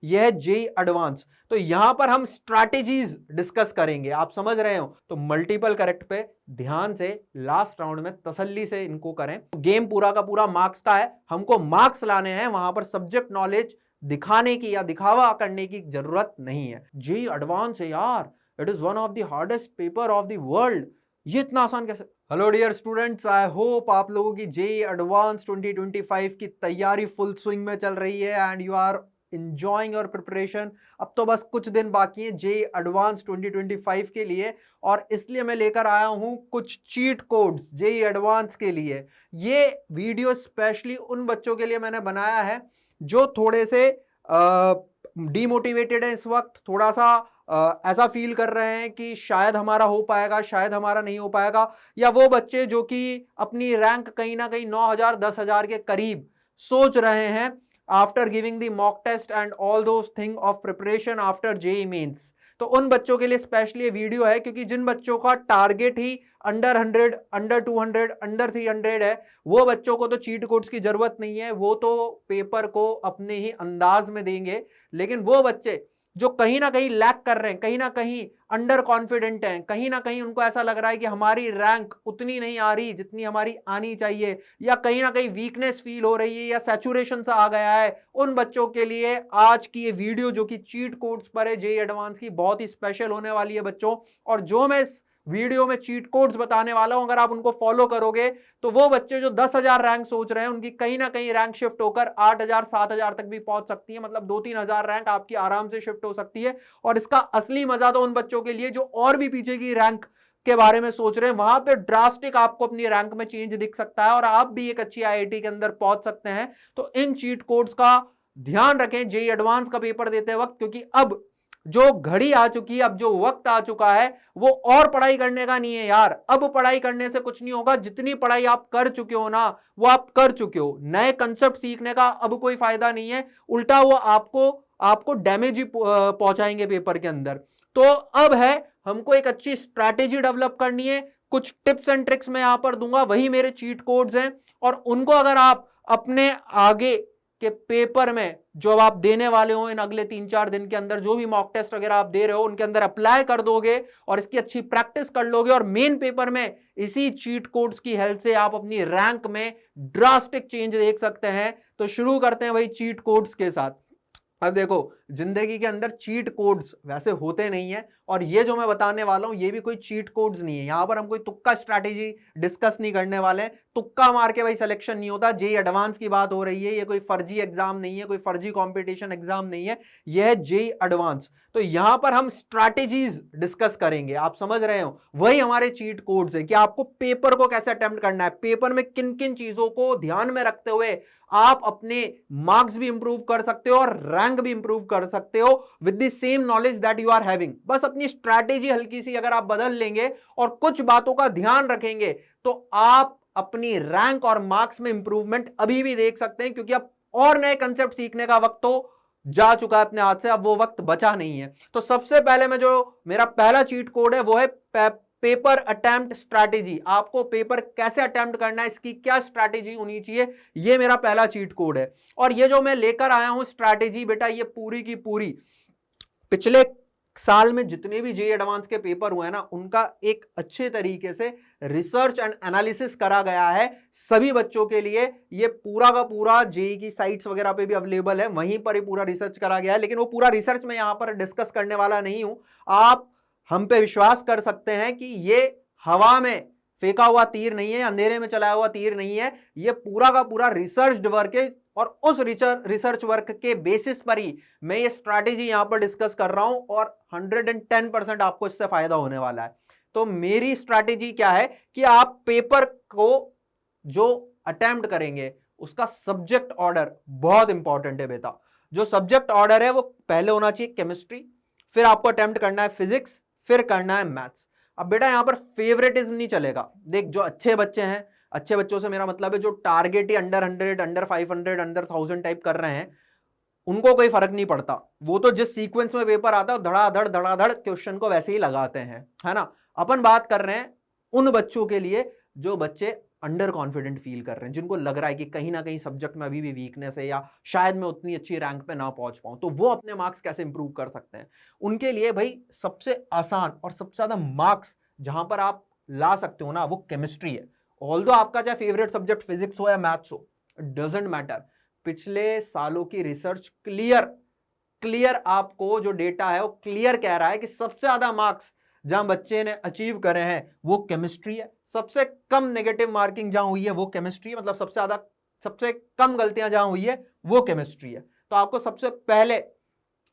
यह है JEE advance. तो यहां पर हम स्ट्रैटेजीज डिस्कस करेंगे, आप समझ रहे हो। तो मल्टीपल करेक्ट पे ध्यान से लास्ट राउंड में तसल्ली से इनको करें। गेम पूरा का पूरा मार्क्स का है, हमको मार्क्स लाने हैं, वहां पर सब्जेक्ट नॉलेज दिखाने की या दिखावा करने की जरूरत नहीं है। जेई एडवांस है यार, it is one of the hardest paper of the world. ये इतना आसान कैसे? Hello dear students, I hope आप लोगों की जेई एडवांस 2025 की तैयारी फुल स्विंग में चल रही है and you are enjoying your preparation. अब तो बस कुछ दिन बाकी है जेई एडवांस 2025 के लिए, और इसलिए मैं लेकर आया हूं कुछ चीट कोड्स जेई एडवांस के लिए। ये वीडियो स्पेशली उन बच्चों के लिए मैंने बनाया है जो थोड़े से डीमोटिवेटेड है इस वक्त, थोड़ा सा ऐसा फील कर रहे हैं कि शायद हमारा हो पाएगा, शायद हमारा नहीं हो पाएगा, या वो बच्चे जो कि अपनी रैंक कहीं ना कहीं 9,000 10,000 के करीब सोच रहे हैं after giving the mock test and all those thing of preparation after JEE mains. तो उन बच्चों के लिए स्पेशली ये वीडियो है, क्योंकि जिन बच्चों का टारगेट ही अंडर 100, अंडर 200, अंडर 300 है, वो बच्चों को तो चीट कोड्स की जरूरत नहीं है, वो तो पेपर को अपने ही अंदाज में देंगे। लेकिन वो बच्चे जो कहीं ना कहीं लैक कर रहे हैं, कहीं ना कहीं अंडर कॉन्फिडेंट हैं, कहीं ना कहीं उनको ऐसा लग रहा है कि हमारी रैंक उतनी नहीं आ रही जितनी हमारी आनी चाहिए, या कहीं ना कहीं वीकनेस फील हो रही है, या सैचुरेशन सा आ गया है, उन बच्चों के लिए आज की ये वीडियो जो कि चीट कोड्स पर है जेईई एडवांस की, बहुत ही स्पेशल होने वाली है बच्चों। और जो मैं इस वीडियो में चीट कोड्स बताने वाला हूं, अगर आप उनको फॉलो करोगे तो वो बच्चे जो 10,000 रैंक सोच रहे हैं, उनकी कहीं ना कहीं रैंक शिफ्ट होकर 8,000 7,000 तक भी पहुंच सकती है। मतलब 2-3 हजार रैंक आपकी आराम से शिफ्ट हो सकती है। और इसका असली मजा तो उन बच्चों के लिए जो और भी पीछे की रैंक के बारे में सोच रहे हैं, वहां पे ड्रास्टिक आपको अपनी रैंक में चेंज दिख सकता है और आप भी एक अच्छी आईआईटी के अंदर पहुंच सकते हैं। तो इन चीट कोड्स का ध्यान रखें जेईई एडवांस का पेपर देते वक्त, क्योंकि अब जो घड़ी आ चुकी है, अब जो वक्त आ चुका है, वो और पढ़ाई करने का नहीं है यार। अब पढ़ाई करने से कुछ नहीं होगा, जितनी पढ़ाई आप कर चुके हो ना, वो आप कर चुके हो। नए कंसेप्ट सीखने का अब कोई फायदा नहीं है, उल्टा वो आपको डैमेज ही पहुंचाएंगे पेपर के अंदर। तो अब है हमको एक अच्छी स्ट्रैटेजी डेवलप करनी है, कुछ टिप्स एंड ट्रिक्स मैं यहां पर दूंगा, वही मेरे चीट कोड्स हैं, और उनको अगर आप अपने आगे के पेपर में जो आप देने वाले हो इन अगले 3-4 दिन के अंदर, जो भी मॉक टेस्ट वगैरह आप दे रहे हो उनके अंदर अप्लाई कर दोगे और इसकी अच्छी प्रैक्टिस कर लोगे, और मेन पेपर में इसी चीट कोड्स की हेल्प से आप अपनी रैंक में ड्रास्टिक चेंज देख सकते हैं। तो शुरू करते हैं वही चीट कोड्स के साथ। अब देखो, जिंदगी के अंदर चीट कोड्स वैसे होते नहीं है, और ये जो मैं बताने वाला हूं ये भी कोई चीट कोड्स नहीं है। यहां पर हम कोई तुक्का स्ट्रैटेजी डिस्कस नहीं करने वाले हैं, तुक्का मार के भाई सिलेक्शन नहीं होता। जेईई एडवांस की बात हो रही है, ये कोई फर्जी एग्जाम नहीं है, कोई फर्जी कंपटीशन एग्जाम नहीं है, यह है जेईई एडवांस। तो यहां पर हम स्ट्रैटेजीज डिस्कस करेंगे, आप समझ रहे हो, वही हमारे चीट कोड्स है कि आपको पेपर को कैसे अटेम्प्ट करना है, पेपर में किन किन चीजों को ध्यान में रखते हुए आप अपने मार्क्स भी इंप्रूव कर सकते हो और रैंक भी इंप्रूव कर सकते हो with the same knowledge that you are having. बस अपनी स्ट्रैटेजी हल्की सी अगर आप बदल लेंगे और कुछ बातों का ध्यान रखेंगे, तो आप अपनी रैंक और मार्क्स में इंप्रूवमेंट अभी भी देख सकते हैं, क्योंकि अब और नए कंसेप्ट सीखने का वक्त तो जा चुका है अपने हाथ से, अब वो वक्त बचा नहीं है। तो सबसे पहले मैं जो मेरा पहला चीट कोड है वो है पेपर अटेम्प्ट स्ट्रैटेजी। आपको पेपर कैसे अटेम्प्ट करना है, इसकी क्या स्ट्रैटेजी होनी चाहिए, ये मेरा पहला चीट कोड है। और ये जो मैं लेकर आया हूं स्ट्रैटेजी, बेटा ये पूरी की पूरी पिछले साल में जितने भी जेईई एडवांस के पेपर हुए हैं ना, उनका एक अच्छे तरीके से रिसर्च एंड एनालिसिस करा गया है सभी बच्चों के लिए। ये पूरा का पूरा जेईई की साइट्स वगैरह पे भी अवेलेबल है, वहीं पर ही पूरा रिसर्च करा गया है। लेकिन वो पूरा रिसर्च मैं यहां पर डिस्कस करने वाला नहीं हूं। आप हम पे विश्वास कर सकते हैं कि ये हवा में फेंका हुआ तीर नहीं है, अंधेरे में चलाया हुआ तीर नहीं है, ये पूरा का पूरा रिसर्च वर्क है, और उस रिसर्च वर्क के बेसिस पर ही मैं ये स्ट्रैटेजी यहां पर डिस्कस कर रहा हूं, और 110% आपको इससे फायदा होने वाला है। तो मेरी स्ट्रैटेजी क्या है कि आप पेपर को जो अटेम्प्ट करेंगे उसका सब्जेक्ट ऑर्डर बहुत इंपॉर्टेंट है बेटा। जो सब्जेक्ट ऑर्डर है वो पहले होना चाहिए केमिस्ट्री, फिर आपको अटेम्प्ट करना है फिजिक्स, फिर करना है मैथ्स। अब बेटा यहां पर फेवरेटिज्म नहीं चलेगा। देख, जो अच्छे बच्चे हैं, अच्छे बच्चों से मेरा मतलब है जो टारगेट ही अंडर 100, अंडर 500, अंडर 1000 टाइप कर रहे हैं, उनको कोई फर्क नहीं पड़ता। वो तो जिस सीक्वेंस में पेपर आता है धड़ाधड़ क्वेश्चन को वैसे ही लगाते हैं, है ना। अपन बात कर रहे हैं उन बच्चों के लिए जो बच्चे अंडर कॉन्फिडेंट फील कर रहे हैं, जिनको लग रहा है कि कहीं ना कहीं सब्जेक्ट में अभी भी वीकनेस है या शायद मैं उतनी अच्छी रैंक पे ना पहुंच पाऊं, तो वो अपने मार्क्स कैसे इंप्रूव कर सकते हैं? उनके लिए भाई सबसे आसान और सबसे ज्यादा मार्क्स जहां पर आप ला सकते हो ना, वो केमिस्ट्री है। ऑल्दो आपका चाहे फेवरेट सब्जेक्ट फिजिक्स हो या मैथ्स हो, डजेंट मैटर। पिछले सालों की रिसर्च क्लियर आपको जो डेटा है वो क्लियर कह रहा है कि सबसे ज्यादा मार्क्स जहां बच्चे ने अचीव करे हैं वो केमिस्ट्री है। सबसे कम नेगेटिव मार्किंग जहां हुई है वो केमिस्ट्री है, मतलब सबसे कम गलतियां जहां हुई है वो केमिस्ट्री है। तो आपको सबसे पहले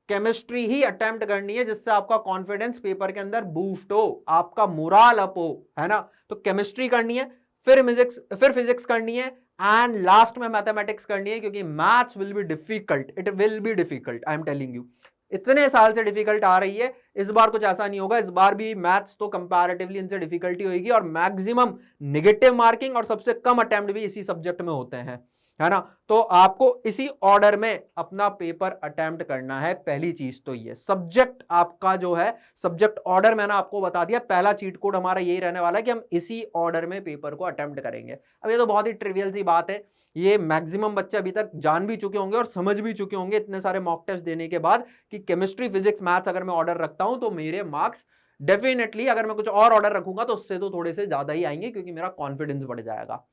केमिस्ट्री ही अटेम्प्ट करनी है, जिससे आपका कॉन्फिडेंस पेपर के अंदर बूस्ट हो, आपका मोराल अप हो, है ना। तो केमिस्ट्री करनी है, फिर फिजिक्स करनी है, एंड लास्ट में मैथमेटिक्स करनी है, क्योंकि maths will be difficult, it will be difficult, I am telling you. इतने साल से डिफिकल्ट आ रही है, इस बार कुछ ऐसा नहीं होगा, इस बार भी मैथ्स तो कंपैरेटिवली इनसे डिफिकल्टी होगी, और मैक्सिमम नेगेटिव मार्किंग और सबसे कम अटेम्प्ट भी इसी सब्जेक्ट में होते हैं, है ना। तो आपको इसी ऑर्डर में अपना पेपर अटेम्प्ट करना है। पहली चीज तो ये सब्जेक्ट आपका जो है, सब्जेक्ट ऑर्डर मैंने आपको बता दिया, पहला चीट कोड हमारा यही रहने वाला है कि हम इसी ऑर्डर में पेपर को अटेम्प्ट करेंगे। अब ये तो बहुत ही ट्रिवियल सी बात है, ये मैक्सिमम बच्चे अभी तक जान भी चुके होंगे और समझ भी चुके होंगे इतने सारे मॉक टेस्ट देने के बाद कि केमिस्ट्री फिजिक्स मैथ्स अगर मैं ऑर्डर रखता हूं तो मेरे मार्क्स डेफिनेटली, अगर मैं कुछ और ऑर्डर रखूंगा तो उससे तो थोड़े से ज्यादा ही आएंगे, क्योंकि मेरा कॉन्फिडेंस बढ़ जाएगा।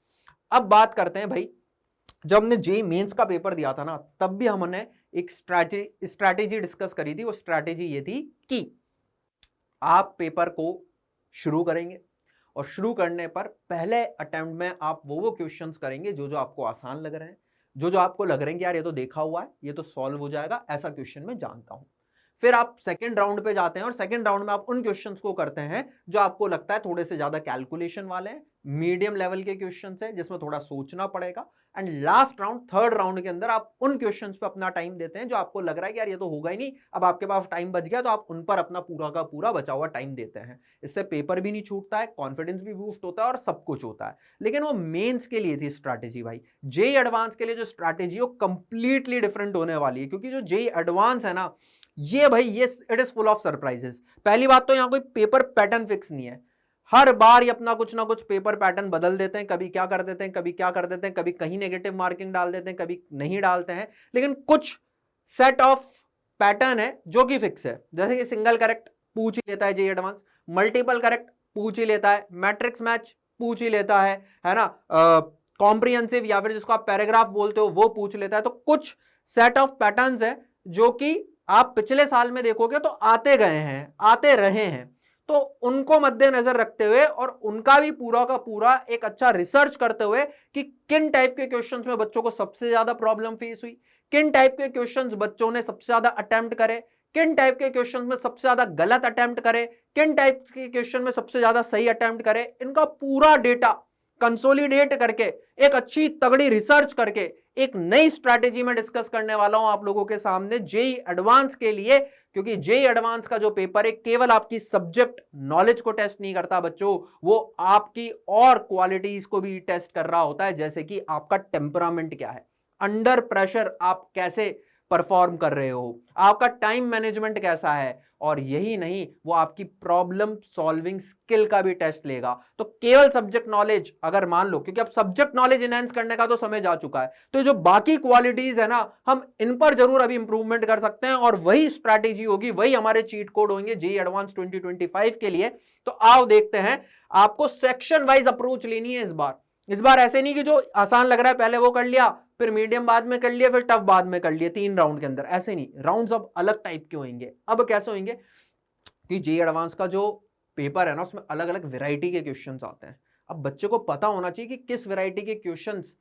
अब बात करते हैं भाई, जब हमने जेईई मेंस का पेपर दिया था ना, तब भी हमने एक स्ट्रैटेजी डिस्कस करी थी। वो स्ट्रैटेजी ये थी कि आप पेपर को शुरू करेंगे और शुरू करने पर पहले अटेम्प्ट में आप वो क्वेश्चंस करेंगे जो जो आपको आसान लग रहे हैं, जो जो आपको लग रहे हैं कि यार ये तो देखा हुआ है, ये तो सॉल्व हो जाएगा, ऐसा क्वेश्चन मैं जानता हूं। फिर आप सेकंड राउंड पे जाते हैं और सेकंड राउंड में आप उन क्वेश्चंस को करते हैं जो आपको लगता है थोड़े से ज्यादा कैलकुलेशन वाले हैं, मीडियम लेवल के क्वेश्चंस हैं जिसमें थोड़ा सोचना पड़ेगा। And last round, third round के अंदर आप उन क्वेश्चंस पे अपना टाइम देते हैं जो आपको लग रहा है कि यार ये तो होगा ही नहीं, अब आपके पास टाइम बच गया, तो आप उन पर अपना पूरा का पूरा बचा हुआ टाइम देते हैं। इससे पेपर भी नहीं छूटता है, कॉन्फिडेंस भी बूस्ट होता है और सब कुछ होता है। लेकिन वो मेंस के लिए थी स्ट्रैटेजी भाई, जेईई एडवांस के लिए जो स्ट्रैटेजी वो कंप्लीटली डिफरेंट होने वाली है, क्योंकि जो जेईई एडवांस है ना, ये भाई ये it is full of surprises. पहली बात तो यहां कोई पेपर पैटर्न फिक्स नहीं है, हर बार ये अपना कुछ ना कुछ पेपर पैटर्न बदल देते हैं, कभी क्या कर देते हैं, कभी क्या कर देते हैं, कभी कहीं नेगेटिव मार्किंग डाल देते हैं, कभी नहीं डालते हैं, लेकिन कुछ सेट ऑफ पैटर्न है जो कि फिक्स है। जैसे कि सिंगल करेक्ट पूछ ही लेता है जेईई एडवांस, मल्टीपल करेक्ट पूछ ही लेता है, मैट्रिक्स मैच पूछ ही लेता है ना, कॉम्प्रिहेंसिव या फिर जिसको आप पैराग्राफ बोलते हो वो पूछ लेता है। तो कुछ सेट ऑफ पैटर्न्स है जो कि आप पिछले साल में देखोगे तो आते गए हैं, आते रहे हैं, तो उनको मद्देनजर रखते हुए और उनका भी पूरा का पूरा एक अच्छा रिसर्च करते हुए कि किन टाइप के क्वेश्चंस में बच्चों को सबसे ज्यादा प्रॉब्लम फेस हुई, किन टाइप के क्वेश्चंस बच्चों ने सबसे ज्यादा अटेम्प्ट करे, किन टाइप के क्वेश्चंस में सबसे ज्यादा गलत अटेम्प्ट करे, किन टाइप के क्वेश्चन में सबसे ज्यादा सही अटेम्प्ट करे, इनका पूरा डेटा कंसोलिडेट करके एक अच्छी तगड़ी रिसर्च करके एक नई स्ट्रैटेजी में डिस्कस करने वाला हूं आप लोगों के सामने जेईई एडवांस के लिए। क्योंकि जेईई एडवांस का जो पेपर है केवल आपकी सब्जेक्ट नॉलेज को टेस्ट नहीं करता बच्चों, वो आपकी और क्वालिटीज को भी टेस्ट कर रहा होता है, जैसे कि आपका टेम्परामेंट क्या है, अंडर प्रेशर आप कैसे परफॉर्म कर रहे हो, आपका टाइम मैनेजमेंट कैसा है, और यही नहीं वो आपकी प्रॉब्लम सॉल्विंग स्किल का भी टेस्ट लेगा। तो केवल सब्जेक्ट नॉलेज अगर मान लो, क्योंकि अब सब्जेक्ट नॉलेज इनहेंस करने का तो समय जा चुका है, तो जो बाकी क्वालिटीज है ना, हम इन पर जरूर अभी इंप्रूवमेंट कर सकते हैं, और वही स्ट्रैटेजी होगी, वही हमारे चीट कोड होंगे जेईई एडवांस 2025 के लिए। तो आओ देखते हैं, आपको सेक्शन वाइज अप्रोच लेनी है इस बार ऐसे नहीं कि जो आसान लग रहा है पहले वो कर लिया, फिर मीडियम बाद में कर लिया, फिर टफ बाद में कर लिया, 3 राउंड के अंदर, ऐसे नहीं। राउंड्स अब अलग टाइप के होंगे। अब कैसे होंगे कि जेईई एडवांस का जो पेपर है ना, उसमें अलग अलग वैरायटी के क्वेश्चंस आते हैं। अब बच्चे को पता होना चाहिए कि किस वैरायटी के क्वेश्चंस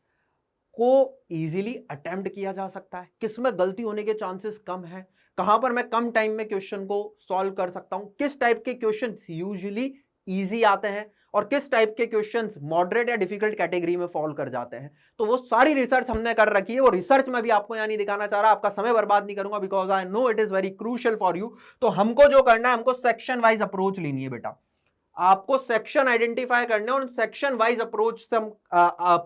को इजीली अटेम्प्ट किया जा सकता है, किसमें गलती होने के चांसेस कम है, कहां पर मैं कम टाइम में क्वेश्चन को सॉल्व कर सकता हूं, किस टाइप के क्वेश्चंस यूजुअली इजी आते हैं और किस टाइप के क्वेश्चंस मॉडरेट या डिफिकल्ट कैटेगरी में फॉल कर जाते हैं। तो वो सारी रिसर्च हमने कर रखी है। वो रिसर्च में भी आपको यहां नहीं दिखाना चाह रहा, आपका समय बर्बाद नहीं करूंगा, because I know it is very crucial for you. तो हमको जो करना है, हमको सेक्शन वाइज अप्रोच लेनी है बेटा, आपको सेक्शन आइडेंटिफाई करने और सेक्शन वाइज अप्रोच से हम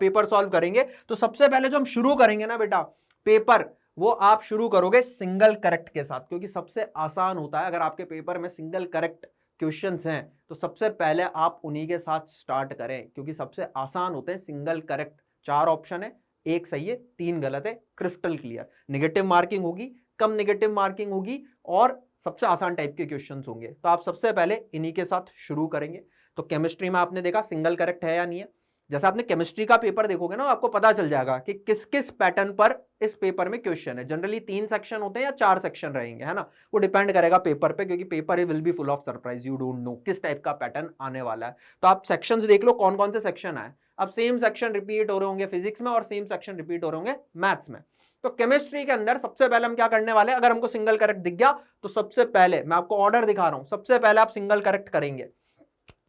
पेपर सॉल्व करेंगे। तो सबसे पहले जो हम शुरू करेंगे ना बेटा पेपर, वो आप शुरू करोगे सिंगल करेक्ट के साथ, क्योंकि सबसे आसान होता है। अगर आपके पेपर में सिंगल करेक्ट क्वेश्चंस हैं तो सबसे पहले आप उन्हीं के साथ स्टार्ट करें, क्योंकि सबसे आसान होते हैं, सिंगल करेक्ट, 4 ऑप्शन है, एक सही है 3 गलत है, क्रिस्टल क्लियर। नेगेटिव मार्किंग होगी, कम नेगेटिव मार्किंग होगी और सबसे आसान टाइप के क्वेश्चंस होंगे। तो आप सबसे पहले इन्हीं के साथ शुरू करेंगे। तो केमिस्ट्री में आपने देखा सिंगल करेक्ट है या नहीं है। जैसे आपने केमिस्ट्री का पेपर देखोगे ना, आपको पता चल जाएगा कि किस किस पैटर्न पर इस पेपर में क्वेश्चन है। जनरली 3 सेक्शन होते हैं या 4 सेक्शन रहेंगे, है ना, वो डिपेंड करेगा पेपर पे, क्योंकि paper will be full of surprise, you don't know किस टाइप का पैटर्न आने वाला है। तो आप सेक्शंस देख लो कौन कौन से सेक्शन आए। अब सेम सेक्शन रिपीट हो रहे होंगे फिजिक्स में और सेम सेक्शन रिपीट हो रहे होंगे मैथ्स में। तो केमिस्ट्री के अंदर सबसे पहले हम क्या करने वाले हैं, अगर हमको सिंगल करेक्ट दिख गया तो सबसे पहले मैं आपको ऑर्डर दिखा रहा हूं, सबसे पहले आप सिंगल करेक्ट करेंगे,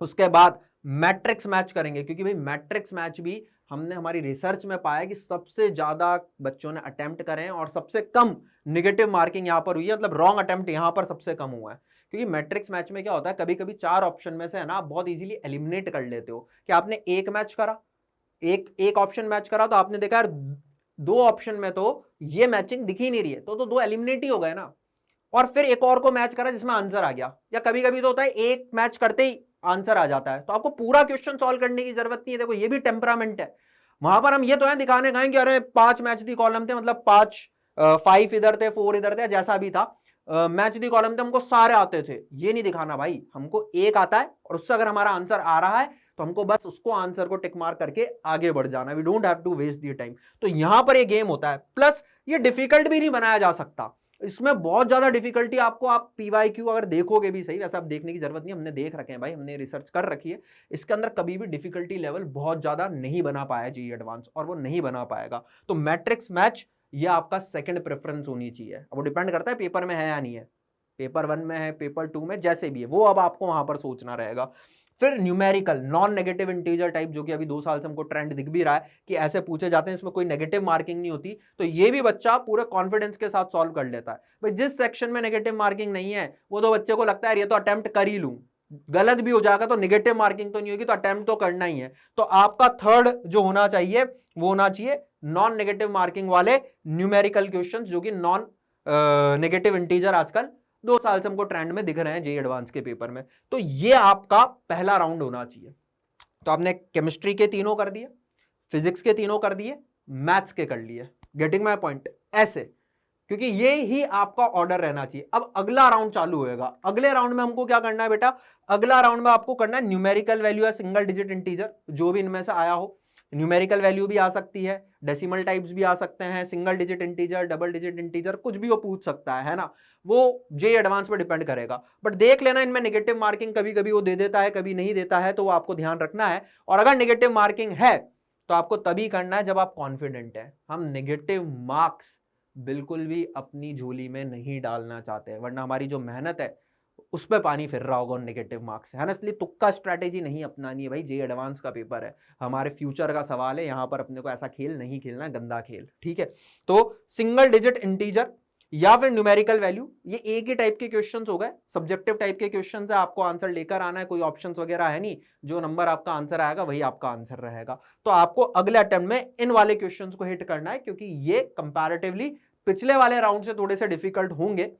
उसके बाद मैट्रिक्स मैच करेंगे, क्योंकि भाई मैट्रिक्स मैच भी हमने हमारी रिसर्च में पाया कि सबसे ज्यादा बच्चों ने अटेम्प्ट करे हैं और सबसे कम नेगेटिव मार्किंग यहां पर हुई है, मतलब रॉन्ग अटेम्प्ट यहां पर सबसे कम हुआ है। क्योंकि मैट्रिक्स मैच में क्या होता है, कभी कभी 4 ऑप्शन में से है ना, आप बहुत इजीली एलिमिनेट कर लेते हो कि आपने एक मैच करा, एक ऑप्शन मैच करा, तो आपने देखा यार 2 ऑप्शन में तो ये मैचिंग दिख ही नहीं रही है, तो 2 एलिमिनेट ही हो गए ना। और फिर एक और को मैच करा जिसमें आंसर आ गया, या कभी कभी तो होता है एक मैच करते ही आंसर आ जाता है, तो आपको पूरा क्वेश्चन सॉल्व करने की जरूरत नहीं है। देखो ये भी टेम्परामेंट है, वहां पर हम ये तो है दिखाने गए कि अरे 5 मैच दी कॉलम थे, मतलब 5 इधर थे 4 इधर थे, जैसा भी था मैच दी कॉलम थे, हमको सारे आते थे, ये नहीं दिखाना भाई। हमको एक आता है और उससे अगर हमारा आंसर आ रहा है तो हमको बस उसको आंसर को टिक मार करके आगे बढ़ जाना, we don't have to waste the time. तो यहां पर ये गेम होता है, प्लस ये डिफिकल्ट भी नहीं बनाया जा सकता, इसमें बहुत ज्यादा डिफिकल्टी आपको, आप पीवाईक्यू अगर देखोगे भी सही, वैसे आप देखने की जरूरत नहीं, हमने देख रखे हैं भाई, हमने रिसर्च कर रखी है, इसके अंदर कभी भी डिफिकल्टी लेवल बहुत ज्यादा नहीं बना पाया जेईई एडवांस, और वो नहीं बना पाएगा। तो मैट्रिक्स मैच ये आपका सेकंड प्रेफरेंस होनी चाहिए। वो डिपेंड करता है पेपर में है या नहीं है, पेपर 1 में है, पेपर 2 में, जैसे भी है वो अब आपको वहां पर सोचना रहेगा। फिर numerical non negative integer type, जो कि अभी 2 साल से हमको ट्रेंड दिख भी रहा है कि ऐसे पूछे जाते हैं, इसमें कोई नेगेटिव मार्किंग नहीं होती, तो ये भी बच्चा पूरे कॉन्फिडेंस के साथ सॉल्व कर लेता है। भाई जिस सेक्शन में नेगेटिव मार्किंग नहीं है वो तो बच्चे को लगता है ये तो अटेम्प्ट कर ही लूं, गलत भी हो जाएगा तो नेगेटिव मार्किंग तो नहीं होगी, तो अटेम्प्ट तो करना ही है। तो आपका थर्ड जो होना चाहिए वो होना चाहिए नॉन नेगेटिव मार्किंग वाले न्यूमेरिकल क्वेश्चंस, जो कि नॉन नेगेटिव इंटीजर आजकल 2 साल से हमको ट्रेंड में दिख रहे हैं जेईई एडवांस के पेपर में। तो ये आपका पहला राउंड होना चाहिए। तो आपने केमिस्ट्री के तीनों कर दिए, फिजिक्स के तीनों कर दिए, मैथ्स के कर लिए, गेटिंग माय पॉइंट, ऐसे, क्योंकि ये ही आपका ऑर्डर रहना चाहिए। अब अगला राउंड चालू होएगा, अगले राउंड में हमको क्या करना है बेटा, अगला राउंड में आपको करना है न्यूमेरिकल वैल्यू या सिंगल डिजिट इंटीजर, जो भी इनमें से आया हो। न्यूमेरिकल वैल्यू भी आ सकती है, डेसिमल टाइप्स भी आ सकते हैं, single digit integer, double digit integer, कुछ भी वो पूछ सकता है ना, वो जेईई एडवांस पे डिपेंड करेगा। बट देख लेना इनमें नेगेटिव मार्किंग कभी कभी वो दे देता है, कभी नहीं देता है, तो वो आपको ध्यान रखना है। और अगर नेगेटिव मार्किंग है तो आपको तभी करना है जब आप कॉन्फिडेंट है। हम नेगेटिव मार्क्स बिल्कुल भी अपनी झोली में नहीं डालना चाहते हैं, वरना हमारी जो मेहनत है उस पर पानी फिर रहा होगा नेगेटिव मार्क्स है ना। इसलिए तुक्का स्ट्रैटेजी नहीं अपनानी है भाई, जेईई एडवांस का पेपर है, हमारे फ्यूचर का सवाल है, यहां पर अपने को ऐसा खेल नहीं खेलना है, गंदा खेल, ठीक है। तो सिंगल डिजिट इंटीजर या फिर न्यूमेरिकल वैल्यू, ये एक ही टाइप के क्वेश्चंस हो गए, सब्जेक्टिव टाइप के क्वेश्चंस है, आपको आंसर लेकर आना है, कोई ऑप्शंस वगैरह है नहीं, जो नंबर आपका आंसर आएगा वही आपका आंसर रहेगा। तो आपको अगले अटेम्प्ट में इन वाले क्वेश्चंस को हिट करना है, क्योंकि ये कंपैरेटिवली पिछले वाले राउंड से थोड़े से डिफिकल्ट होंगे,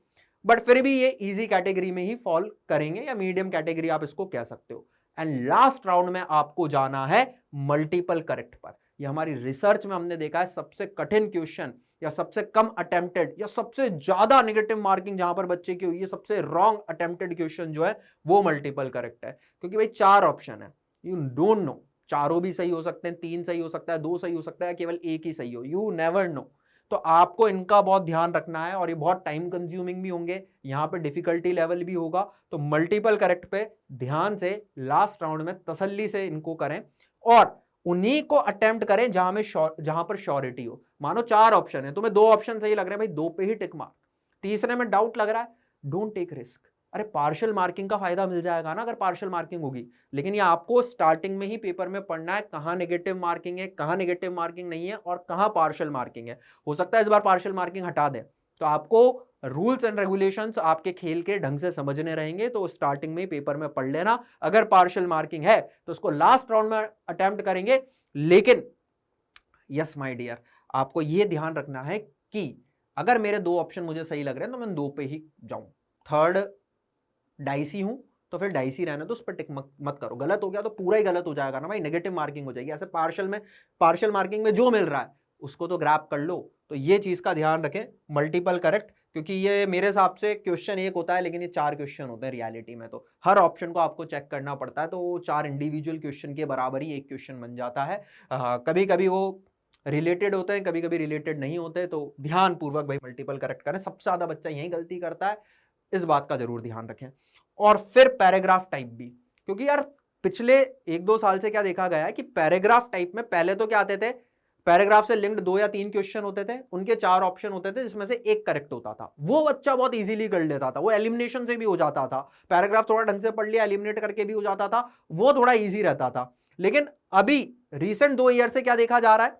बट फिर भी ये इजी कैटेगरी में ही फॉल करेंगे, या मीडियम कैटेगरी आप इसको कह सकते हो। एंड लास्ट राउंड में आपको जाना है मल्टीपल करेक्ट पर। ये हमारी रिसर्च में हमने देखा है सबसे कठिन क्वेश्चन, या सबसे कम अटेम्प्टेड, या सबसे ज्यादा नेगेटिव मार्किंग जहां पर बच्चे की हुई है, सबसे रॉन्ग अटेम्प्टेड क्वेश्चन जो है वो मल्टीपल करेक्ट है। क्योंकि भाई 4 ऑप्शन है, यू डोंट नो, चारों भी सही हो सकते हैं, 3 सही हो सकता है, 2 सही हो सकता है, केवल एक ही सही हो, यू नेवर नो। तो आपको इनका बहुत ध्यान रखना है, और ये बहुत टाइम कंज्यूमिंग भी होंगे, यहाँ पे डिफिकल्टी लेवल भी होगा। तो मल्टीपल करेक्ट पे ध्यान से लास्ट राउंड में तसल्ली से इनको करें, और उन्हीं को अटेम्प्ट करें जहां पर श्योरिटी हो। मानो 4 ऑप्शन है, तुम्हें 2 ऑप्शन सही लग रहे हैं, भाई 2 पे ही टिक मार, तीसरे में डाउट लग रहा है, डोंट टेक रिस्क। अरे पार्शियल मार्किंग का फायदा मिल जाएगा ना अगर पार्शियल मार्किंग होगी, लेकिन ये आपको स्टार्टिंग में ही पेपर में पढ़ना है, कहां नेगेटिव मार्किंग है, कहां नेगेटिव मार्किंग नहीं है, और कहां पार्शियल मार्किंग है। हो सकता है इस बार पार्शियल मार्किंग हटा दें, तो आपको रूल्स एंड रेगुलेशंस आपके खेल के ढंग से समझने रहेंगे, तो स्टार्टिंग में ही पेपर में पढ़ लेना। अगर पार्शियल मार्किंग है तो उसको लास्ट राउंड में अटेम्प्ट करेंगे। लेकिन यस माय डियर, आपको यह ध्यान रखना है कि अगर मेरे 2 ऑप्शन मुझे सही लग रहे हैं तो मैं 2 पे ही जाऊं, थर्ड डाइसी हूं, तो फिर डाइस ही रहना, तो उस पर टिक मत करो। गलत हो गया तो पूरा ही गलत हो जाएगा ना भाई, नेगेटिव मार्किंग हो जाएगी। ऐसे पार्शियल मार्किंग में जो मिल रहा है उसको तो ग्रैब कर लो। तो ये चीज का ध्यान रखें, मल्टीपल करेक्ट, क्योंकि ये मेरे हिसाब से क्वेश्चन एक होता है लेकिन ये 4 क्वेश्चन होते हैं रियलिटी में, तो हर ऑप्शन को आपको चेक करना पड़ता है, तो 4 इंडिविजुअल क्वेश्चन के बराबर ही एक क्वेश्चन बन जाता है। कभी कभी वो रिलेटेड होते हैं, कभी कभी रिलेटेड नहीं होते, तो ध्यान पूर्वक भाई मल्टीपल करेक्ट करें। सबसे ज्यादा बच्चा यही गलती करता है, इस बात का जरूर ध्यान रखें। और फिर पैराग्राफ टाइप भी, क्योंकि यार पिछले 1-2 साल से क्या देखा गया है कि पैराग्राफ टाइप में पहले तो क्या आते थे, पैराग्राफ से लिंक्ड 2 या 3 क्वेश्चन होते थे, उनके 4 ऑप्शन होते थे जिसमें से एक करेक्ट होता था। वो बच्चा बहुत इजीली कर लेता था, वो एलिमिनेशन से भी हो जाता था, पैराग्राफ थोड़ा ढंग से पढ़ लिया एलिमिनेट करके भी हो जाता था, वो थोड़ा इजी रहता था। लेकिन अभी रिसेंट 2 ईयर से क्या देखा जा रहा है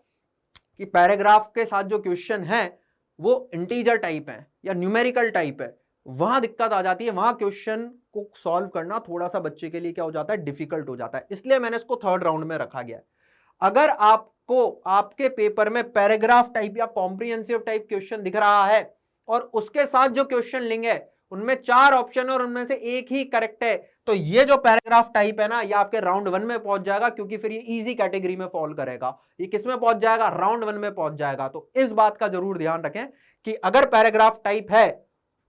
कि पैराग्राफ के साथ जो क्वेश्चन है वो इंटीजर टाइप है या न्यूमेरिकल टाइप है, वहां दिक्कत आ जाती है, वहां क्वेश्चन को सॉल्व करना थोड़ा सा बच्चे के लिए क्या हो जाता है, डिफिकल्ट हो जाता है। इसलिए मैंने इसको थर्ड राउंड में रखा गया है। अगर आपको आपके पेपर में पैराग्राफ टाइप या कॉम्प्रिहेंसिव टाइप क्वेश्चन दिख रहा है और उसके साथ जो क्वेश्चन लेंगे उनमें 4 ऑप्शन है और उनमें से एक ही करेक्ट है, तो ये जो पैराग्राफ टाइप है ना, ये आपके राउंड 1 में पहुंच जाएगा, क्योंकि फिर ये इजी कैटेगरी में फॉल करेगा। ये किस में पहुंच जाएगा, राउंड 1 में पहुंच जाएगा। तो इस बात का जरूर ध्यान रखें कि अगर पैराग्राफ टाइप है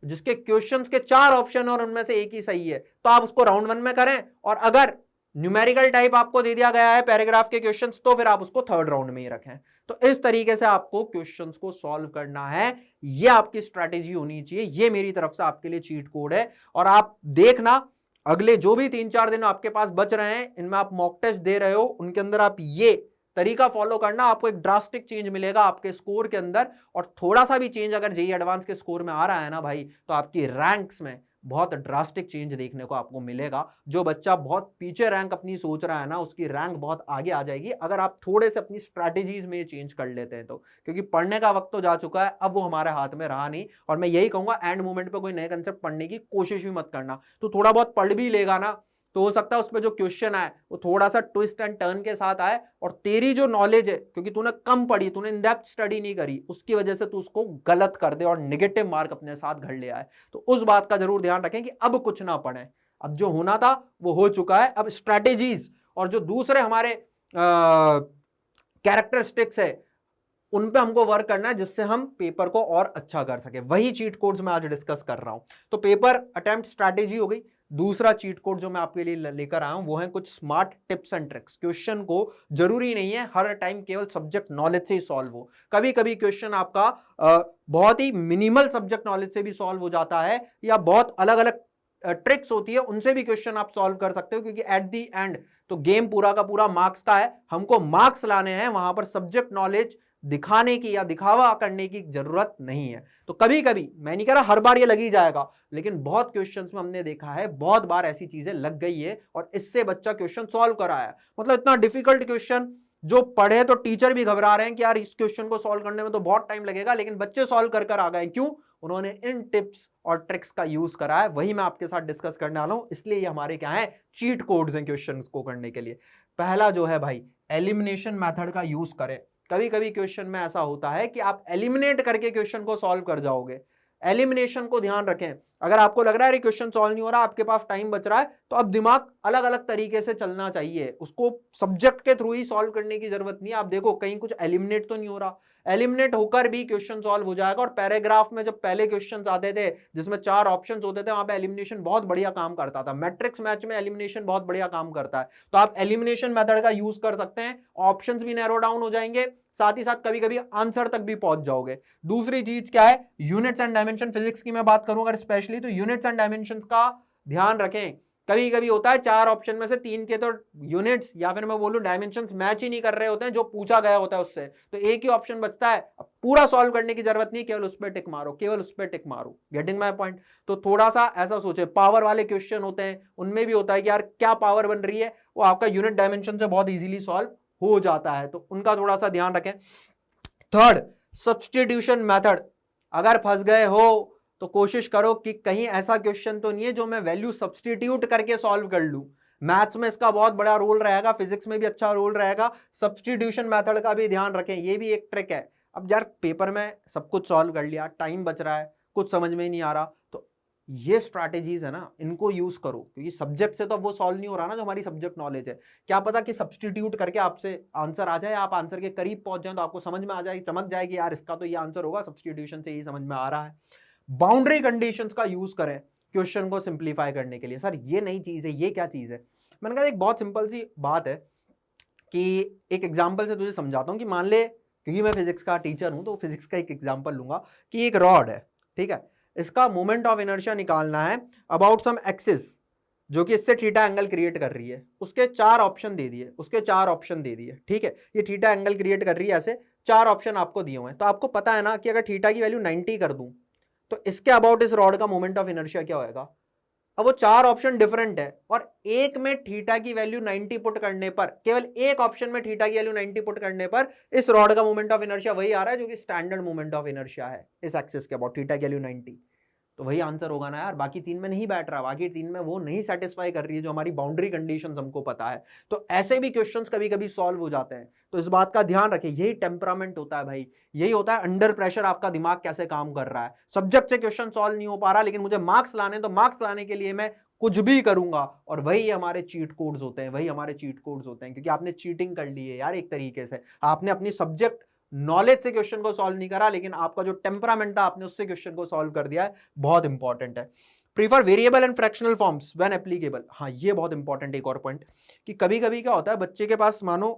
जिसके क्वेश्चंस के 4 ऑप्शन और उनमें से एक ही सही है, तो आप उसको राउंड 1 में करें, और अगर न्यूमेरिकल टाइप आपको दे दिया गया है पैराग्राफ के क्वेश्चंस, तो फिर आप उसको थर्ड राउंड में ही रखें। तो इस तरीके से आपको क्वेश्चंस को सॉल्व करना है, ये आपकी स्ट्रैटेजी होनी चाहिए। ये मेरी तरफ से आपके लिए चीट कोड है, और आप देखना अगले जो भी 3-4 दिन आपके पास बच रहे हैं, इनमें आप मॉक टेस्ट दे रहे हो, उनके अंदर आप ये तरीका फॉलो करना, आपको एक ड्रास्टिक चेंज मिलेगा आपके स्कोर के अंदर। और थोड़ा सा भी चेंज अगर जेईई एडवांस के स्कोर में आ रहा है ना भाई, तो आपकी रैंक्स में बहुत ड्रास्टिक चेंज देखने को आपको मिलेगा। जो बच्चा बहुत पीछे रैंक अपनी सोच रहा है ना, उसकी रैंक बहुत आगे आ जाएगी अगर आप थोड़े से अपनी स्ट्रैटेजीज में चेंज कर लेते हैं तो। क्योंकि पढ़ने का वक्त तो जा चुका है, अब वो हमारे हाथ में रहा नहीं। और मैं यही कहूंगा, एंड मोमेंट पे कोई नए कंसेप्ट पढ़ने की कोशिश भी मत करना। तो थोड़ा बहुत पढ़ भी लेगा ना, तो हो सकता है उसमें जो क्वेश्चन आए वो थोड़ा सा ट्विस्ट एंड टर्न के साथ आए, और तेरी जो नॉलेज है, क्योंकि तूने कम पढ़ी, तूने इन डेप्थ स्टडी नहीं करी, उसकी वजह से तू उसको गलत कर दे और नेगेटिव मार्क अपने साथ घर ले आए। तो उस बात का जरूर ध्यान रखें कि अब कुछ ना पढ़ें, अब जो होना था वो हो चुका है। अब स्ट्रैटेजीज और जो दूसरे हमारे कैरेक्टरिस्टिक्स है उन पे हमको वर्क करना है, जिससे हम पेपर को और अच्छा कर सके। वही चीट कोड्स मैं आज डिस्कस कर रहा हूं। तो पेपर अटेम्प्ट स्ट्रैटेजी हो गई। दूसरा चीट कोड जो मैं आपके लिए लेकर आया हूं वो है कुछ smart tips and tricks. Question को जरूरी नहीं है हर टाइम केवल सब्जेक्ट नॉलेज से ही सॉल्व हो, कभी कभी क्वेश्चन आपका बहुत ही मिनिमल सब्जेक्ट नॉलेज से भी सॉल्व हो जाता है, या बहुत अलग अलग ट्रिक्स होती है उनसे भी क्वेश्चन आप सॉल्व कर सकते हो। क्योंकि एट दी एंड तो गेम पूरा का पूरा मार्क्स का है, हमको मार्क्स लाने हैं, वहां पर सब्जेक्ट नॉलेज दिखाने की या दिखावा करने की जरूरत नहीं है। तो कभी कभी, मैं नहीं कह रहा हर बार ये लग ही जाएगा, लेकिन बहुत क्वेश्चंस में हमने देखा है बहुत बार ऐसी चीजें लग गई है और इससे बच्चा क्वेश्चन सॉल्व कराया है। मतलब इतना डिफिकल्ट क्वेश्चन जो पढ़े तो टीचर भी घबरा रहे हैं कि यार इस क्वेश्चन को सॉल्व करने में तो बहुत टाइम लगेगा, लेकिन बच्चे सॉल्व कर आ गए। क्यों? उन्होंने इन टिप्स और ट्रिक्स का यूज करा है। वही मैं आपके साथ डिस्कस करने वाला हूं, इसलिए ये हमारे क्या है, चीट कोड्स हैं क्वेश्चन को करने के लिए। पहला जो है भाई, एलिमिनेशन मेथड का यूज करें। कभी कभी क्वेश्चन में ऐसा होता है कि आप एलिमिनेट करके क्वेश्चन को सॉल्व कर जाओगे। एलिमिनेशन को ध्यान रखें। अगर आपको लग रहा है क्वेश्चन सॉल्व नहीं हो रहा, आपके पास टाइम बच रहा है, तो अब दिमाग अलग अलग तरीके से चलना चाहिए, उसको सब्जेक्ट के थ्रू ही सॉल्व करने की जरूरत नहीं है। आप देखो कहीं कुछ एलिमिनेट तो नहीं हो रहा, एलिमिनेट होकर भी क्वेश्चन सॉल्व हो जाएगा। और पैराग्राफ में जब पहले क्वेश्चंस आते थे जिसमें 4 ऑप्शंस होते थे, वहां पे एलिमिनेशन बहुत बढ़िया काम करता था। मैट्रिक्स मैच में एलिमिनेशन बहुत बढ़िया काम करता है, तो आप एलिमिनेशन मेथड का यूज कर सकते हैं। ऑप्शंस भी नैरो डाउन हो जाएंगे, साथ ही साथ कभी कभी आंसर तक भी पहुंच जाओगे। दूसरी चीज क्या है, यूनिट्स एंड डायमेंशन। फिजिक्स की मैं बात करूं अगर स्पेशली, तो यूनिट्स एंड डायमेंशंस का ध्यान रखें। कभी कभी होता है 4 ऑप्शन में से 3 के तो यूनिट्स या फिर मैं बोलूं डायमेंशंस मैच ही नहीं कर रहे होते हैं जो पूछा गया होता है उससे, तो एक ही ऑप्शन बचता है। पूरा सॉल्व करने की जरूरत नहीं, केवल उस पर टिक मारो, केवल उस पर टिक मारो। Getting my point? तो थोड़ा सा ऐसा सोचे। पावर वाले क्वेश्चन होते हैं, उनमें भी होता है कि यार क्या पावर बन रही है, वो आपका यूनिट डायमेंशन से बहुत इजीली सॉल्व हो जाता है, तो उनका थोड़ा सा ध्यान रखें। Third, substitution method. अगर फंस गए हो तो कोशिश करो कि कहीं ऐसा क्वेश्चन तो नहीं है जो मैं वैल्यू सब्स्टिट्यूट करके सॉल्व कर लूं। मैथ्स में इसका बहुत बड़ा रोल रहेगा, फिजिक्स में भी अच्छा रोल रहेगा। सब्स्टिट्यूशन मेथड का भी ध्यान रखें, ये भी एक ट्रिक है। अब यार पेपर में सब कुछ सॉल्व कर लिया, टाइम बच रहा है, कुछ समझ में ही नहीं आ रहा, तो ये स्ट्रैटेजीज है ना, इनको यूज करो, क्योंकि सब्जेक्ट से तो अब वो सॉल्व नहीं हो रहा ना जो हमारी सब्जेक्ट नॉलेज है। क्या पता कि सब्स्टिट्यूट करके आपसे आंसर आ जाए, आप आंसर के करीब पहुंच जाए, तो आपको समझ में आ जाए, चमक जाए कि यार इसका तो ये आंसर होगा, सब्स्टिट्यूशन से ही समझ में आ रहा है। बाउंड्री कंडीशंस का यूज करें क्वेश्चन को सिंप्लीफाई करने के लिए। सर ये नई चीज है, ये क्या चीज है? मैंने कहा एक बहुत सिंपल सी बात है कि एक एग्जाम्पल से तुझे समझाता हूं कि मान ले, क्योंकि मैं फिजिक्स का टीचर हूं तो फिजिक्स का एक एग्जाम्पल लूंगा कि एक रॉड है, ठीक है, इसका मोमेंट ऑफ इनर्शिया निकालना है अबाउट सम एक्सिस जो कि इससे थीटा एंगल क्रिएट कर रही है। उसके चार ऑप्शन दे दिए, ठीक है, ये थीटा एंगल क्रिएट कर रही है, ऐसे चार ऑप्शन आपको दिए हुए हैं। तो आपको पता है ना कि अगर थीटा की वैल्यू 90 कर दूं तो इसके अबाउट इस रॉड का मोमेंट ऑफ इनर्शिया क्या होगा। अब वो चार ऑप्शन डिफरेंट है और एक में थीटा की वैल्यू 90 पुट करने पर, केवल एक ऑप्शन में थीटा की वैल्यू 90 पुट करने पर इस रॉड का मोमेंट ऑफ इनर्शिया वही आ रहा है जो कि स्टैंडर्ड मोमेंट ऑफ इनर्शिया है इस एक्सिस के अबाउट, थीटा की वैल्यू 90। तो वही आंसर होगा ना यार, बाकी तीन में नहीं बैठ रहा, बाकी तीन में वो नहीं सेटिस्फाई कर रही है जो हमारी बाउंड्री कंडीशंस हमको पता है। तो ऐसे भी क्वेश्चंस कभी कभी सॉल्व हो जाते हैं, तो इस बात का ध्यान रखें। यही टेम्परामेंट होता है भाई, यही होता है अंडर प्रेशर आपका दिमाग कैसे काम कर रहा है। सब्जेक्ट से क्वेश्चन सॉल्व नहीं हो पा रहा लेकिन मुझे मार्क्स लाने, तो मार्क्स लाने के लिए मैं कुछ भी करूंगा, और वही हमारे चीट कोड्स होते हैं, क्योंकि आपने चीटिंग कर ली है यार। एक तरीके से आपने अपनी सब्जेक्ट नॉलेज से क्वेश्चन को सॉल्व नहीं करा, लेकिन आपका जो टेम्परामेंट था आपने उससे क्वेश्चन को सॉल्व कर दिया है। बहुत इंपॉर्टेंट है। Prefer variable and fractional forms when applicable. हाँ ये बहुत इंपॉर्टेंट एक और पॉइंट, कि कभी कभी क्या होता है बच्चे के पास मानो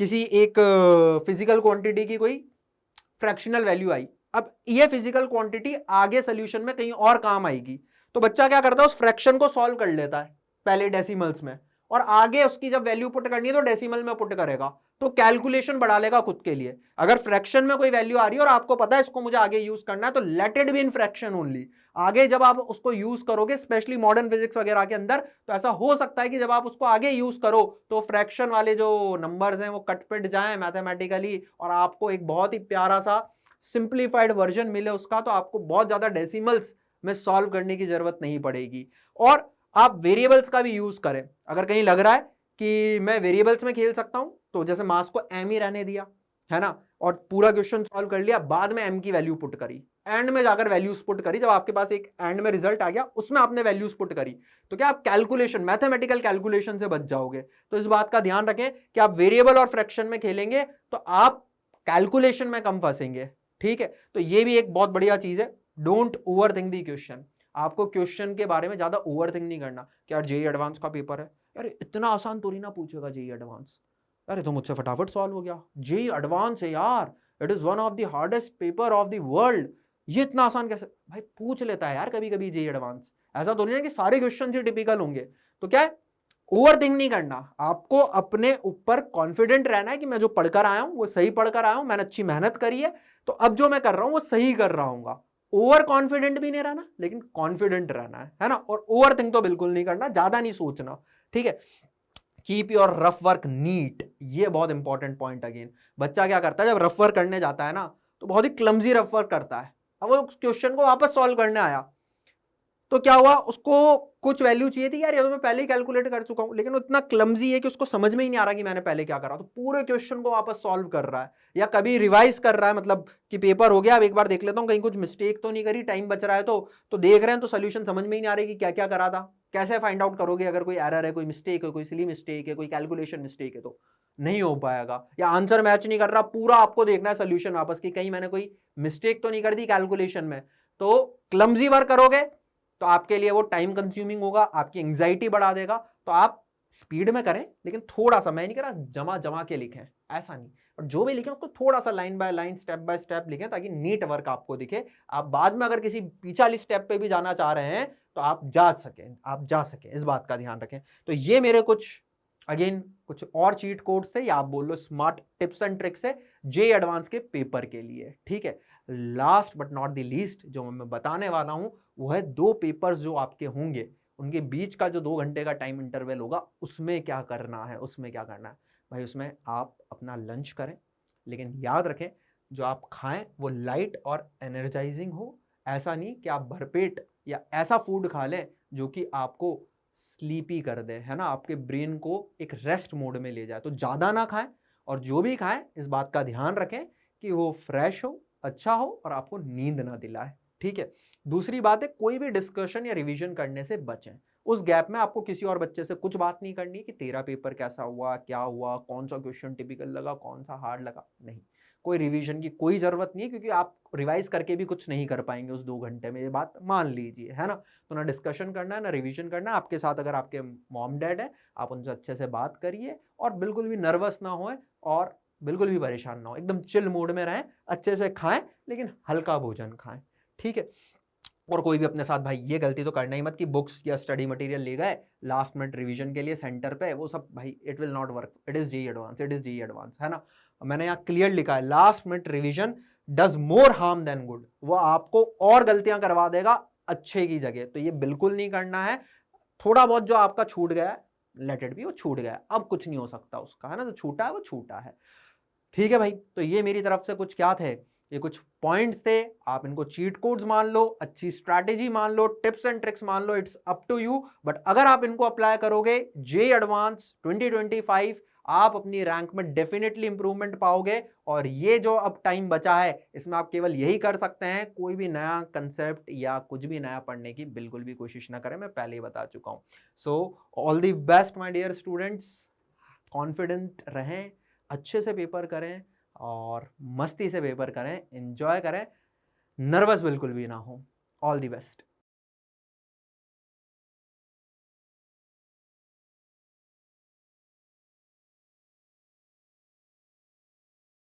किसी एक फिजिकल क्वांटिटी की कोई फ्रैक्शनल वैल्यू आई, अब ये फिजिकल क्वांटिटी आगे सोल्यूशन में कहीं और काम आएगी, तो बच्चा क्या करता है उस फ्रैक्शन को सॉल्व कर लेता है पहले डेसिमल्स में, और आगे उसकी जब वैल्यू पुट करनी है तो डेसिमल में पुट करेगा, तो कैलकुलेशन बढ़ा लेगा खुद के लिए। अगर फ्रैक्शन में कोई वैल्यू आ रही है और आपको पता है इसको मुझे आगे यूज करना है, तो let it be in fraction only. आगे जब आप उसको यूज करोगे स्पेशली मॉडर्न फिजिक्स वगैरह के अंदर, तो ऐसा हो सकता है कि जब आप उसको आगे यूज करो तो फ्रैक्शन वाले जो नंबर्स हैं वो कट पिट जाएं मैथमेटिकली, और आपको एक बहुत ही प्यारा सा सिंप्लीफाइड वर्जन मिले उसका, तो आपको बहुत ज्यादा डेसिमल्स में सॉल्व करने की जरूरत नहीं पड़ेगी। और आप वेरिएबल्स का भी यूज करें, अगर कहीं लग रहा है कि मैं वेरिएबल्स में खेल सकता हूं, तो जैसे मास को एम ही रहने दिया है ना, और पूरा क्वेश्चन सॉल्व कर लिया, बाद में एम की वैल्यू पुट करी, एंड में जाकर वैल्यूज पुट करी, जब आपके पास एक एंड में रिजल्ट आ गया उसमें आपने वैल्यूज पुट करी, तो क्या आप कैलकुलेशन, मैथमेटिकल कैलकुलेशन से बच जाओगे। तो इस बात का ध्यान रखें कि आप वेरिएबल और फ्रैक्शन में खेलेंगे तो आप कैलकुलेशन में कम फंसेंगे, ठीक है। तो ये भी एक बहुत बढ़िया चीज है, don't over think the question. आपको क्वेश्चन के बारे में ज्यादा ओवर थिंक नहीं करना कि यार जेई एडवांस का पेपर है, यार इतना आसान थोड़ी ना पूछेगा जेई एडवांस, अरे तो मुझसे फटाफट सॉल्व हो गया, जेई एडवांस है यार, it is one of the hardest paper of the world, ये इतना आसान कैसे, भाई पूछ लेता है यार कभी कभी जेई एडवांस, ऐसा तो नहीं है कि सारे क्वेश्चन ही टिपिकल होंगे। तो क्या है, ओवर थिंक नहीं करना, आपको अपने ऊपर कॉन्फिडेंट रहना है कि मैं जो पढ़कर आया हूं वो सही पढ़कर आया हूं, मैंने अच्छी मेहनत करी है, तो अब जो मैं कर रहा हूं वो सही कर रहा हूँ। ओवर कॉन्फिडेंट भी नहीं रहना लेकिन कॉन्फिडेंट रहना है ना, और ओवर थिंक तो बिल्कुल नहीं करना, ज्यादा नहीं सोचना, ठीक है। Keep your rough work neat, ये बहुत इंपॉर्टेंट पॉइंट। अगेन बच्चा क्या करता है जब रफ वर्क करने जाता है ना, तो बहुत ही क्लमजी रफ वर्क करता है। अब वो क्वेश्चन को वापस सॉल्व करने आया तो क्या हुआ, उसको कुछ वैल्यू चाहिए थी, यार ये तो मैं पहले ही कैलकुलेट कर चुका हूं, लेकिन वो इतना क्लमजी है कि उसको समझ में ही नहीं आ रहा कि मैंने पहले क्या करा, तो पूरे क्वेश्चन को वापस सॉल्व कर रहा है, या कभी रिवाइज कर रहा है, मतलब कि पेपर हो गया अब एक बार देख लेता हूं कहीं कुछ मिस्टेक तो नहीं करी, टाइम बच रहा है, तो देख रहे हैं तो सोल्यूशन समझ में ही नहीं आ रही कि क्या क्या करा था। कैसे फाइंड आउट करोगे अगर कोई एरर है, कोई मिस्टेक है, कोई सिली मिस्टेक है, कोई कैलकुलेशन मिस्टेक है, तो नहीं हो पाएगा। या आंसर मैच नहीं कर रहा, पूरा आपको देखना है सोल्यूशन वापस की कहीं मैंने कोई मिस्टेक तो नहीं कर दी कैलकुलेशन में, तो क्लमजी वर्क करोगे तो आपके लिए वो टाइम कंज्यूमिंग होगा, आपकी एंग्जाइटी बढ़ा देगा। तो आप स्पीड में करें लेकिन थोड़ा सा, मैं नहीं कह रहा जमा जमा के लिखें, ऐसा नहीं, और जो भी लिखें उसको थोड़ा सा line by line step by step लिखें ताकि नीट वर्क आपको दिखे। आप बाद में अगर किसी पीछे वाली स्टेप पे भी जाना चाह रहे हैं तो आप जा सकें, इस बात का ध्यान रखें। तो ये मेरे कुछ अगेन कुछ और चीट कोड्स थे, या आप बोल लो स्मार्ट टिप्स एंड ट्रिक्स है जे एडवांस के पेपर के लिए, ठीक है। Last but not the least जो मैं बताने वाला हूं वो है दो पेपर्स जो आपके होंगे उनके बीच का जो 2 घंटे का टाइम इंटरवल होगा, उसमें क्या करना है, भाई उसमें आप अपना लंच करें, लेकिन याद रखें जो आप खाएं वो लाइट और एनर्जाइजिंग हो, ऐसा नहीं कि आप भरपेट या ऐसा फूड खा लें जो कि आपको स्लीपी कर दे, है ना, आपके ब्रेन को एक रेस्ट मोड में ले जाए। तो ज्यादा ना खाएं, और जो भी खाएं इस बात का ध्यान रखें कि वो फ्रेश हो, अच्छा हो और आपको नींद ना दिलाए। ठीक है। दूसरी बात है, कोई भी डिस्कशन या रिवीजन करने से बचें। उस गैप में आपको किसी और बच्चे से कुछ बात नहीं करनी कि तेरा पेपर कैसा हुआ, क्या हुआ, कौन सा क्वेश्चन टिपिकल लगा, कौन सा हार्ड लगा, नहीं। कोई रिवीजन की कोई जरूरत नहीं है, क्योंकि आप रिवाइज करके भी कुछ नहीं कर पाएंगे उस 2 घंटे में, ये बात मान लीजिए, है ना। तो ना डिस्कशन करना है ना रिवीजन करना है। आपके साथ अगर आपके मॉम डैड है, आप उनसे अच्छे से बात करिए और बिल्कुल भी नर्वस ना होए और बिल्कुल भी परेशान ना हो, एकदम चिल मूड में रहें, अच्छे से खाएं लेकिन हल्का भोजन खाएं, ठीक है। और कोई भी अपने साथ भाई ये गलती तो करना ही मत कि बुक्स या स्टडी मटेरियल ले गए लास्ट मिनट रिवीजन के लिए सेंटर पे, वो सब भाई it will not work, it is JEE advance, it is JEE advance, है ना। मैंने यहाँ क्लियर लिखा है, last minute revision does more harm then good, वो आपको और गलतियां करवा देगा अच्छे की जगह, तो ये बिल्कुल नहीं करना है। थोड़ा बहुत जो आपका छूट गया, लेट इट बी, वो छूट गया, अब कुछ नहीं हो सकता उसका, है ना, जो छूटा है वो छूटा है, ठीक है भाई। तो ये मेरी तरफ से कुछ क्या थे, ये कुछ पॉइंट्स थे, आप इनको चीट कोड्स मान लो, अच्छी स्ट्रैटेजी मान लो, टिप्स एंड ट्रिक्स मान लो, it's up to you. But अगर आप इनको अप्लाई करोगे जेईई एडवांस 2025, आप अपनी रैंक में डेफिनेटली इंप्रूवमेंट पाओगे। और ये जो अब टाइम बचा है, इसमें आप केवल यही कर सकते हैं, कोई भी नया कंसेप्ट या कुछ भी नया पढ़ने की बिल्कुल भी कोशिश ना करें, मैं पहले ही बता चुका हूं। So all the best my dear students, confident रहें, अच्छे से पेपर करें और मस्ती से पेपर करें, एंजॉय करें, नर्वस बिल्कुल भी ना हो। All the best.